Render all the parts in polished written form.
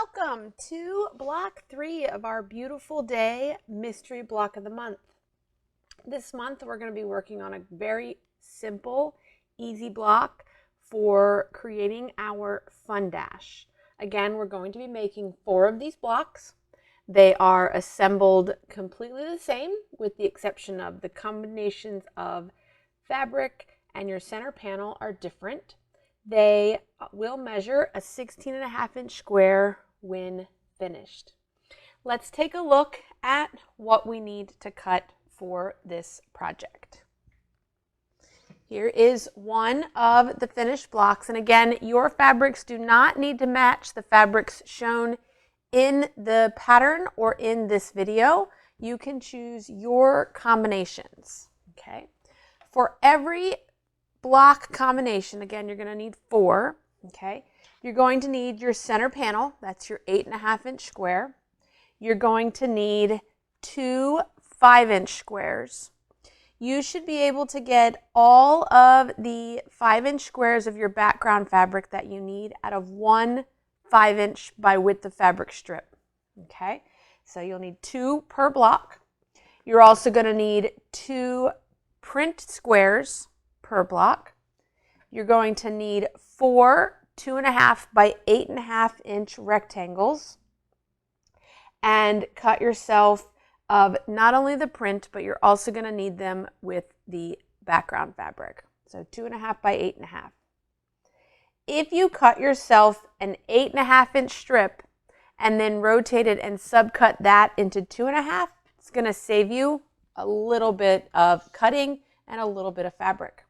Welcome to block 3 of our beautiful day mystery block of the month. This month we're going to be working on a very simple, easy block for creating our fun dash. Again, we're going to be making 4 of these blocks. They are assembled completely the same with the exception of the combinations of fabric and your center panel are different. They will measure a 16.5-inch square when finished. Let's take a look at what we need to cut for this project. Here is one of the finished blocks, and again, your fabrics do not need to match the fabrics shown in the pattern or in this video. You can choose your combinations, okay? For every block combination, again, you're going to need 4, okay? You're going to need your center panel, that's your 8.5-inch square. You're going to need 2 5-inch squares. You should be able to get all of the 5-inch squares of your background fabric that you need out of 1 5-inch by width of fabric strip, okay? So you'll need 2 per block. You're also going to need 2 print squares per block. You're going to need 4 2.5 by 8.5-inch rectangles, and cut yourself of not only the print, but you're also going to need them with the background fabric. So 2.5 by 8.5. If you cut yourself an 8.5-inch strip and then rotate it and subcut that into 2.5, it's going to save you a little bit of cutting and a little bit of fabric.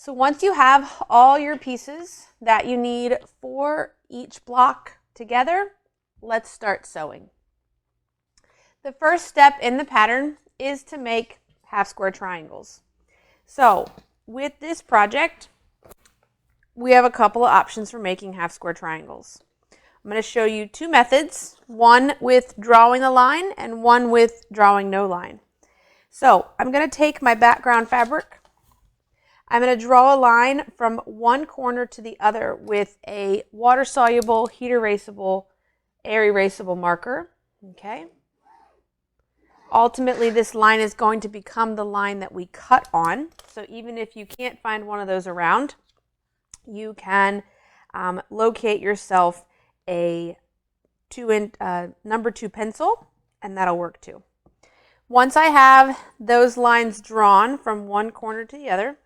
So once you have all your pieces that you need for each block together, let's start sewing. The first step in the pattern is to make half square triangles. So with this project, we have a couple of options for making half square triangles. I'm going to show you 2 methods, one with drawing the line and one with drawing no line. So I'm going to take my background fabric. I'm going to draw a line from one corner to the other with a water-soluble, heat-erasable, air-erasable marker. Okay. Ultimately, this line is going to become the line that we cut on. So even if you can't find one of those around, you can locate yourself a number 2 pencil, and that'll work too. Once I have those lines drawn from one corner to the other,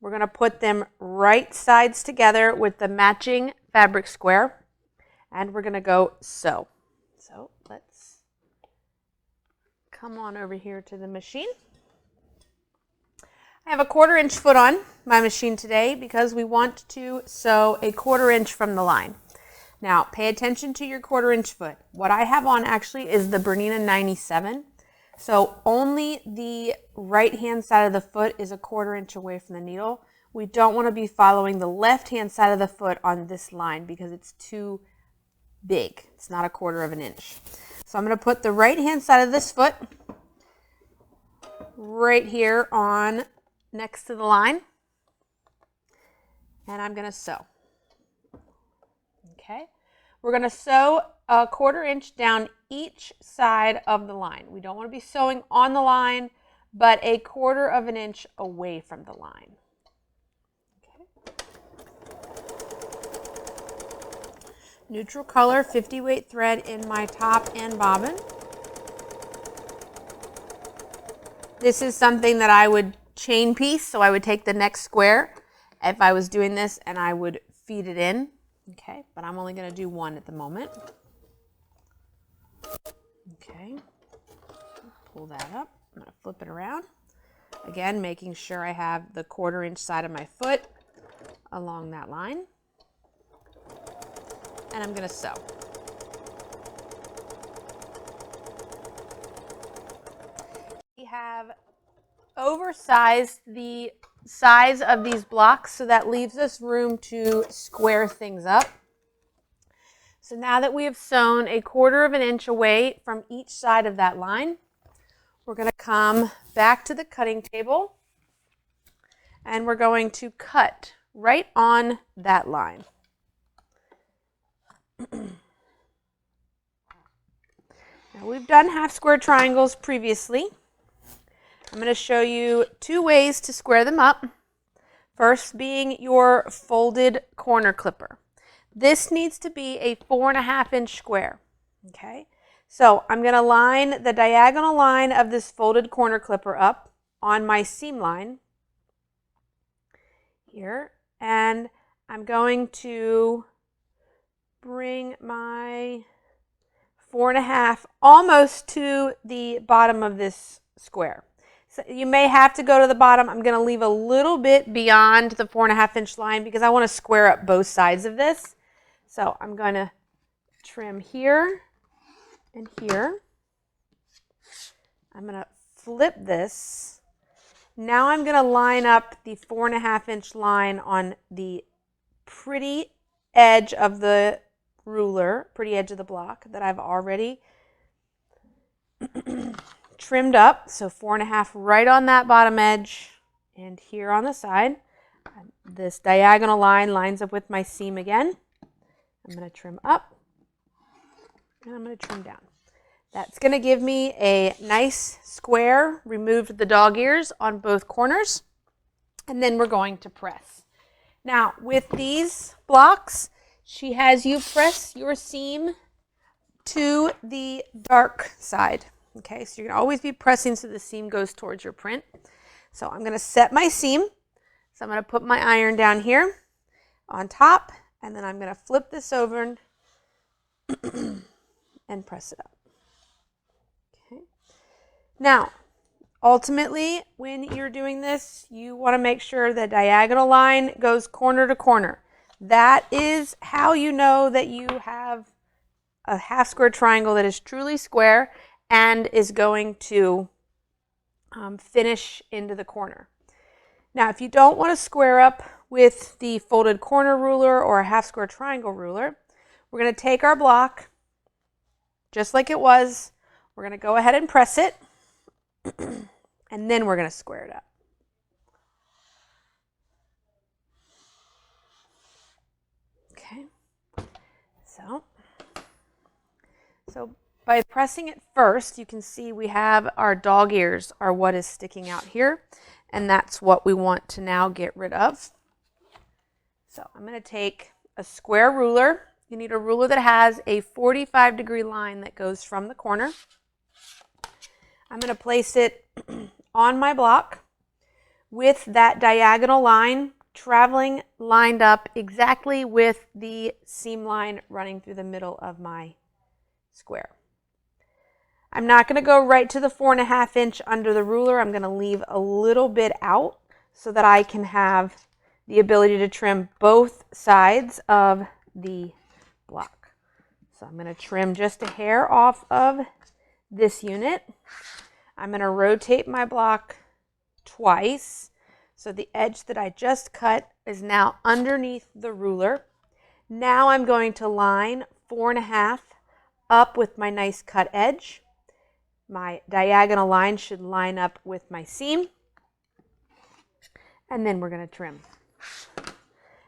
we're going to put them right sides together with the matching fabric square, and we're going to go sew. So let's come on over here to the machine. I have a 1/4 inch foot on my machine today because we want to sew a 1/4 inch from the line. Now pay attention to your 1/4 inch foot. What I have on actually is the Bernina 97. So only the right hand side of the foot is a 1/4 inch away from the needle. We don't want to be following the left hand side of the foot on this line because it's too big. It's not a 1/4 of an inch. So I'm going to put the right hand side of this foot right here on next to the line, and I'm going to sew. Okay. We're going to sew a 1/4 inch down each side of the line. We don't want to be sewing on the line, but a 1/4 of an inch away from the line. Okay. Neutral color 50 weight thread in my top and bobbin. This is something that I would chain piece, so I would take the next square if I was doing this and I would feed it in. Okay, but I'm only going to do one at the moment. Okay, pull that up. I'm going to flip it around. Again, making sure I have the 1/4 inch side of my foot along that line. And I'm going to sew. We have oversized the size of these blocks, so that leaves us room to square things up. So now that we have sewn a 1/4 of an inch away from each side of that line, we're going to come back to the cutting table and we're going to cut right on that line. Now we've done half square triangles previously. I'm going to show you 2 ways to square them up. First being your folded corner clipper. This needs to be a 4.5-inch square. Okay, so I'm going to line the diagonal line of this folded corner clipper up on my seam line here, and I'm going to bring my 4.5 almost to the bottom of this square. So you may have to go to the bottom. I'm going to leave a little bit beyond the 4.5-inch line because I want to square up both sides of this. So I'm going to trim here and here. I'm going to flip this. Now I'm going to line up the 4.5-inch line on the pretty edge of the ruler, pretty edge of the block that I've already trimmed up. So 4.5 right on that bottom edge and here on the side. This diagonal line lines up with my seam again. I'm going to trim up and I'm going to trim down. That's going to give me a nice square, removed the dog ears on both corners, and then we're going to press. Now with these blocks, she has you press your seam to the dark side. Okay, so you're going to always be pressing so the seam goes towards your print. So I'm going to set my seam. So I'm going to put my iron down here on top, and then I'm going to flip this over and press it up. Okay. Now, ultimately, when you're doing this, you want to make sure the diagonal line goes corner to corner. That is how you know that you have a half square triangle that is truly square and is going to finish into the corner. Now, if you don't want to square up with the folded corner ruler or a half square triangle ruler, we're going to take our block just like it was. We're going to go ahead and press it, and then we're going to square it up. Okay, so by pressing it first, you can see we have our dog ears are what is sticking out here, and that's what we want to now get rid of. So I'm going to take a square ruler. You need a ruler that has a 45-degree line that goes from the corner. I'm going to place it on my block with that diagonal line traveling lined up exactly with the seam line running through the middle of my square. I'm not going to go right to the 4.5-inch under the ruler. I'm going to leave a little bit out so that I can have the ability to trim both sides of the block. So I'm going to trim just a hair off of this unit. I'm going to rotate my block twice. So the edge that I just cut is now underneath the ruler. Now I'm going to line 4.5 up with my nice cut edge. My diagonal line should line up with my seam. And then we're going to trim.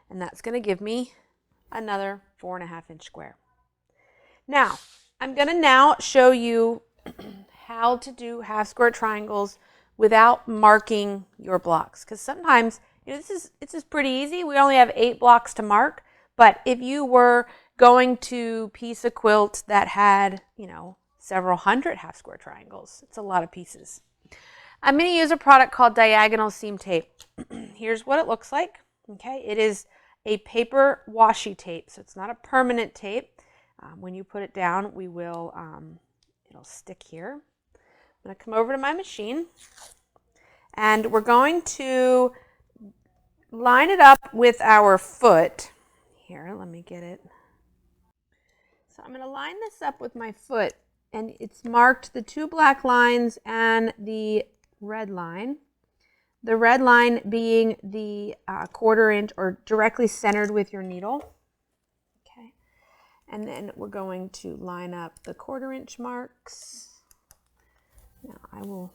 And that's going to give me another 4.5-inch square. Now, I'm going to now show you how to do half square triangles without marking your blocks. Because sometimes, this is pretty easy. We only have 8 blocks to mark. But if you were going to piece a quilt that had, several hundred half square triangles, it's a lot of pieces. I'm going to use a product called diagonal seam tape. Here's what it looks like. Okay, it is a paper washi tape, so it's not a permanent tape. When you put it down, it'll stick here. I'm going to come over to my machine, and we're going to line it up with our foot. Here, let me get it. So I'm going to line this up with my foot, and it's marked the 2 black lines and the red line. The red line being the 1/4 inch or directly centered with your needle. Okay, and then we're going to line up the 1/4 inch marks. Now I will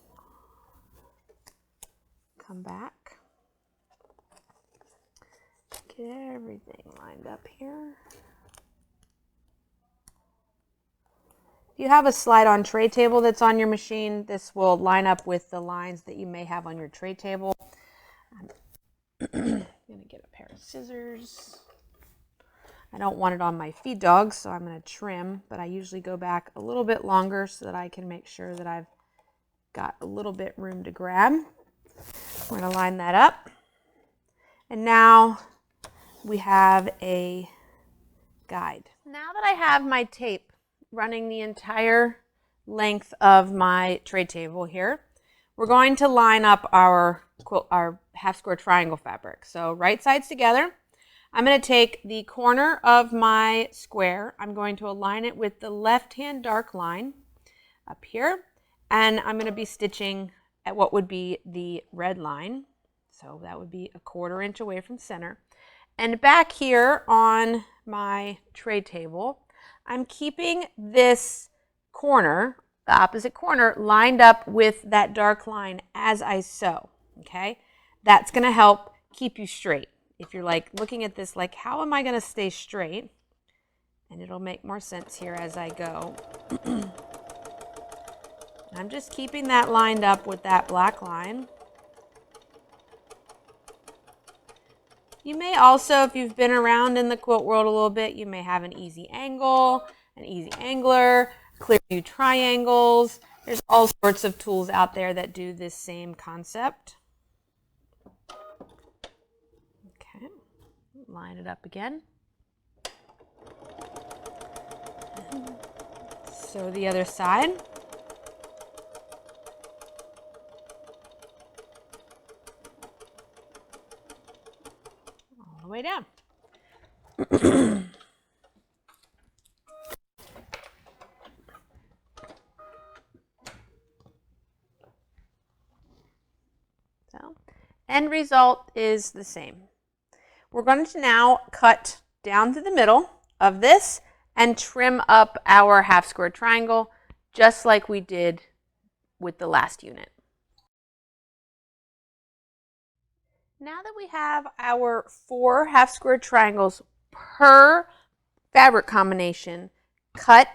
come back, get everything lined up here. If you have a slide-on tray table that's on your machine, this will line up with the lines that you may have on your tray table. I'm going to get a pair of scissors. I don't want it on my feed dogs, so I'm going to trim, but I usually go back a little bit longer so that I can make sure that I've got a little bit room to grab. We're going to line that up. And now we have a guide. Now that I have my tape running the entire length of my tray table here, we're going to line up our half square triangle fabric. So right sides together. I'm going to take the corner of my square. I'm going to align it with the left-hand dark line up here. And I'm going to be stitching at what would be the red line. So that would be 1/4 inch away from center. And back here on my tray table, I'm keeping this corner, the opposite corner, lined up with that dark line as I sew, okay? That's going to help keep you straight. If you're like looking at this like, how am I going to stay straight? And it'll make more sense here as I go. I'm just keeping that lined up with that black line. You may also, if you've been around in the quilt world a little bit, you may have an easy angle, an easy angler, clear view triangles. There's all sorts of tools out there that do this same concept. Okay, line it up again. Sew the other side. All the way down. So, end result is the same. We're going to now cut down to the middle of this and trim up our half square triangle just like we did with the last unit. Now that we have our 4 half square triangles per fabric combination cut,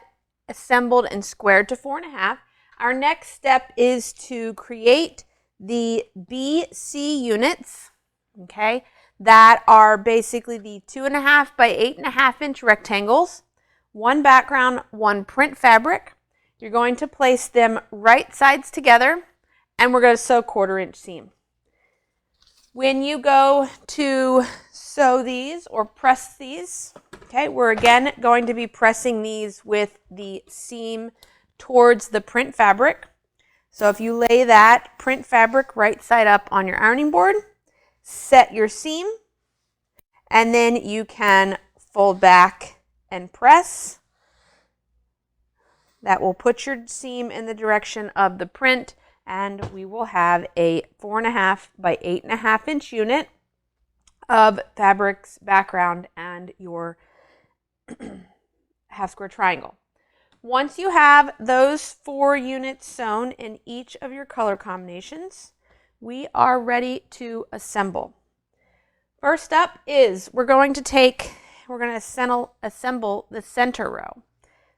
assembled, and squared to 4.5, our next step is to create the BC units, okay, that are basically the 2.5 by 8.5 inch rectangles, 1 background, 1 print fabric. You're going to place them right sides together, and we're going to sew 1/4 inch seam. When you go to sew these or press these, okay, we're again going to be pressing these with the seam towards the print fabric. So if you lay that print fabric right side up on your ironing board, set your seam, and then you can fold back and press. That will put your seam in the direction of the print, and we will have a 4.5 by 8.5 inch unit of fabrics, background, and your half square triangle. Once you have those 4 units sewn in each of your color combinations, we are ready to assemble. First up is we're going to assemble the center row.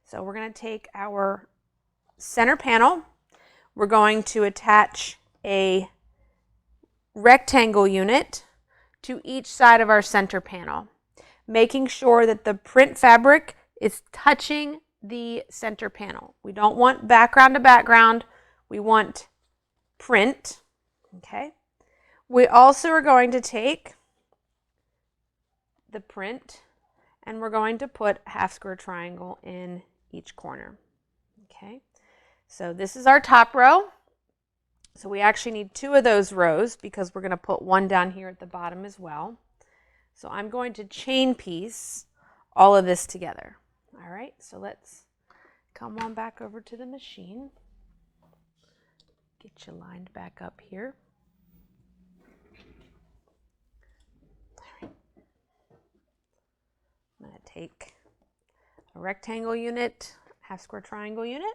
So we're going to take our center panel. We're going to attach a rectangle unit to each side of our center panel, making sure that the print fabric is touching the center panel. We don't want background to background. We want print, okay? We also are going to take the print and we're going to put a half square triangle in each corner, okay? So this is our top row. So we actually need 2 of those rows because we're going to put 1 down here at the bottom as well. So I'm going to chain piece all of this together. All right, so let's come on back over to the machine. Get you lined back up here. All right. I'm going to take a rectangle unit, half square triangle unit.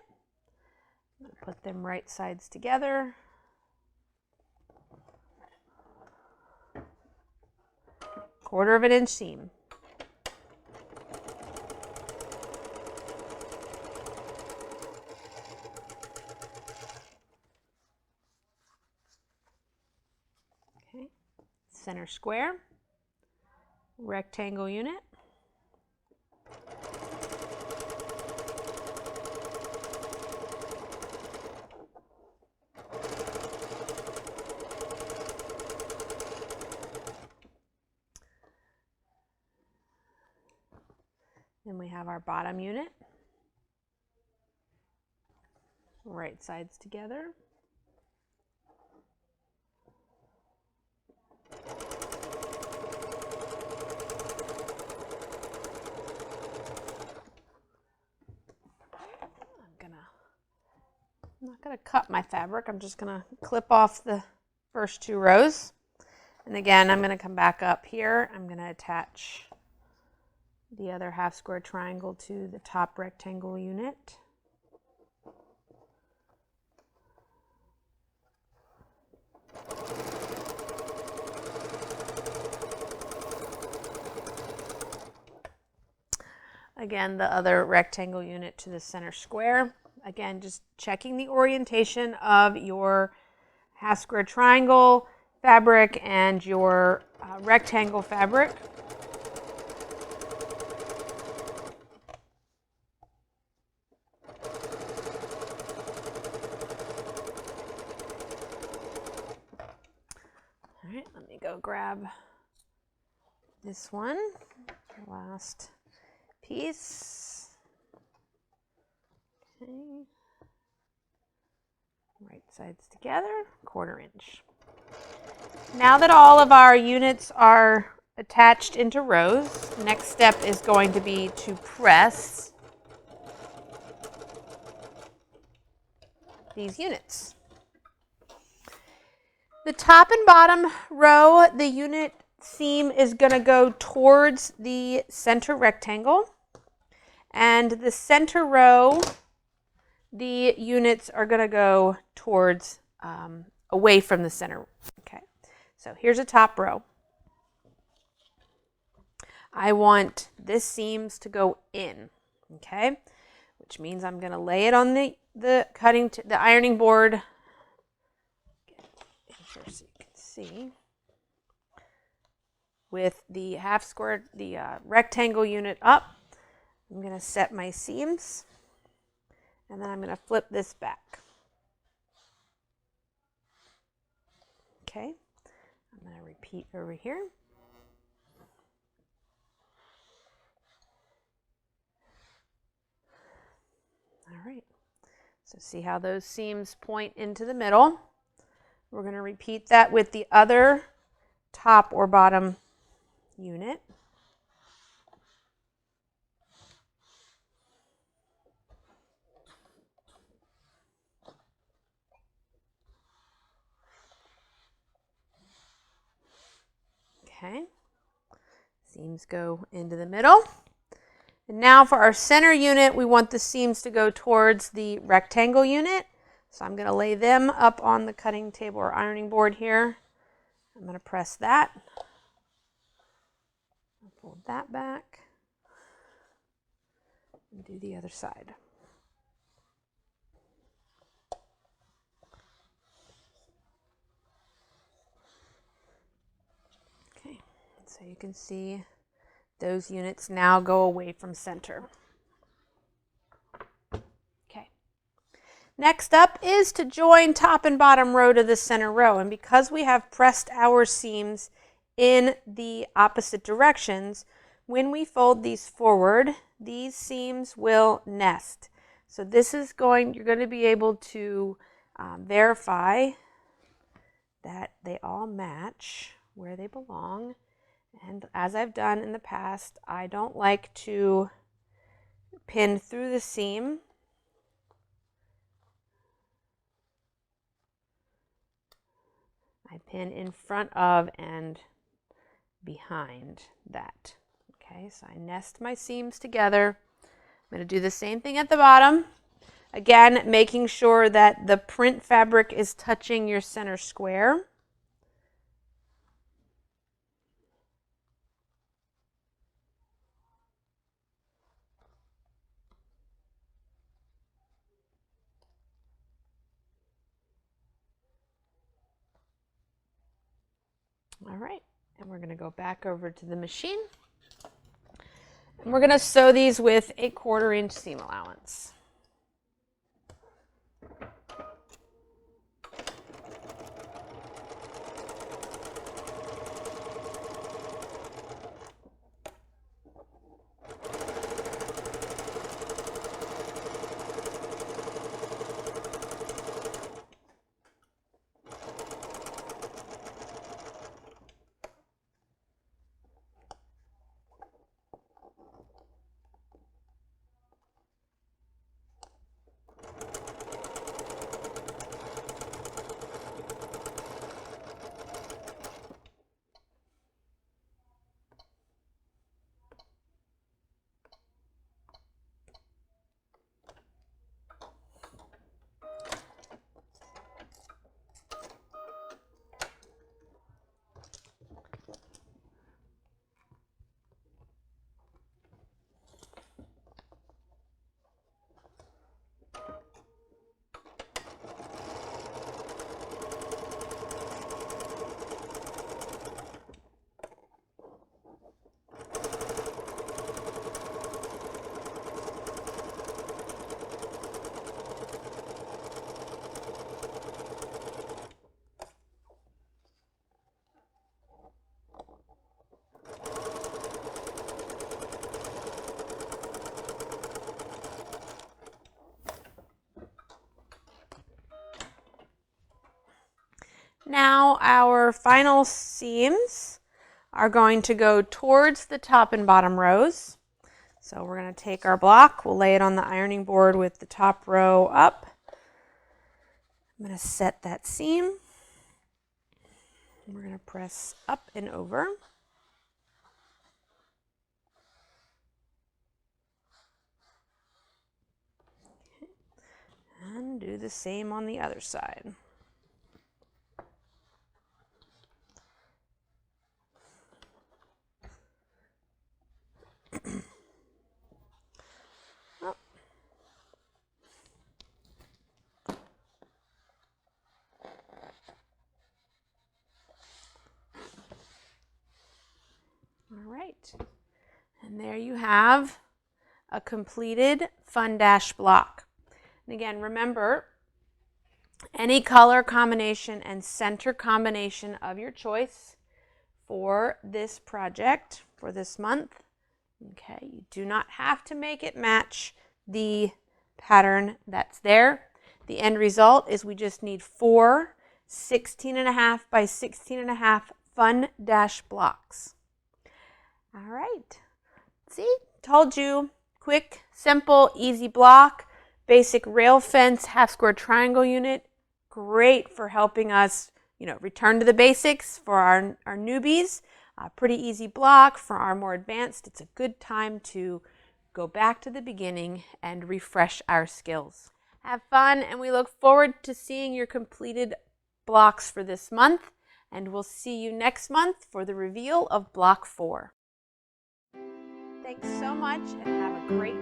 I'm going to put them right sides together. Quarter of an inch seam. center square, rectangle unit, then we have our bottom unit, right sides together, I'm not going to cut my fabric, I'm just going to clip off the first 2 rows. And again, I'm going to come back up here. I'm going to attach the other half square triangle to the top rectangle unit. Again, the other rectangle unit to the center square. Again, just checking the orientation of your half square triangle fabric and your rectangle fabric. All right, let me go grab this one, the last piece. Okay. Right sides together, 1/4 inch. Now that all of our units are attached into rows, next step is going to be to press these units. The top and bottom row, the unit seam is going to go towards the center rectangle, and the center row, the units are going to go towards away from the center. Okay, so here's a top row. I want this seams to go in, okay, which means I'm going to lay it on the ironing board. Get in here so you can see. With the half square, the rectangle unit up, I'm going to set my seams, and then I'm going to flip this back. Okay, I'm going to repeat over here. All right, so see how those seams point into the middle. We're going to repeat that with the other top or bottom unit. Okay, seams go into the middle. And now for our center unit, we want the seams to go towards the rectangle unit. So I'm going to lay them up on the cutting table or ironing board here. I'm going to press that. Fold that back. And do the other side. Okay, so you can see those units now go away from center. Okay. Next up is to join top and bottom row to the center row. And because we have pressed our seams in the opposite directions, when we fold these forward, these seams will nest. So this is you're going to be able to verify that they all match where they belong. And as I've done in the past, I don't like to pin through the seam. I pin in front of and behind that. Okay, so I nest my seams together. I'm going to do the same thing at the bottom. Again, making sure that the print fabric is touching your center square. All right, And we're going to go back over to the machine. And we're going to sew these with a 1/4 inch seam allowance. Now our final seams are going to go towards the top and bottom rows. So we're going to take our block, we'll lay it on the ironing board with the top row up. I'm going to set that seam. We're going to press up and over. And do the same on the other side. All right, and there you have a completed fun dash block. And again, remember, any color combination and center combination of your choice for this project, for this month. Okay, you do not have to make it match the pattern that's there. The end result is we just need 4 16.5 by 16.5 fun dash blocks. All right, see, told you, quick, simple, easy block, basic rail fence, half square triangle unit, great for helping us, return to the basics for our newbies. Pretty easy block. For our more advanced, it's a good time to go back to the beginning and refresh our skills. Have fun, and we look forward to seeing your completed blocks for this month, and we'll see you next month for the reveal of block 4. Thanks so much, and have a great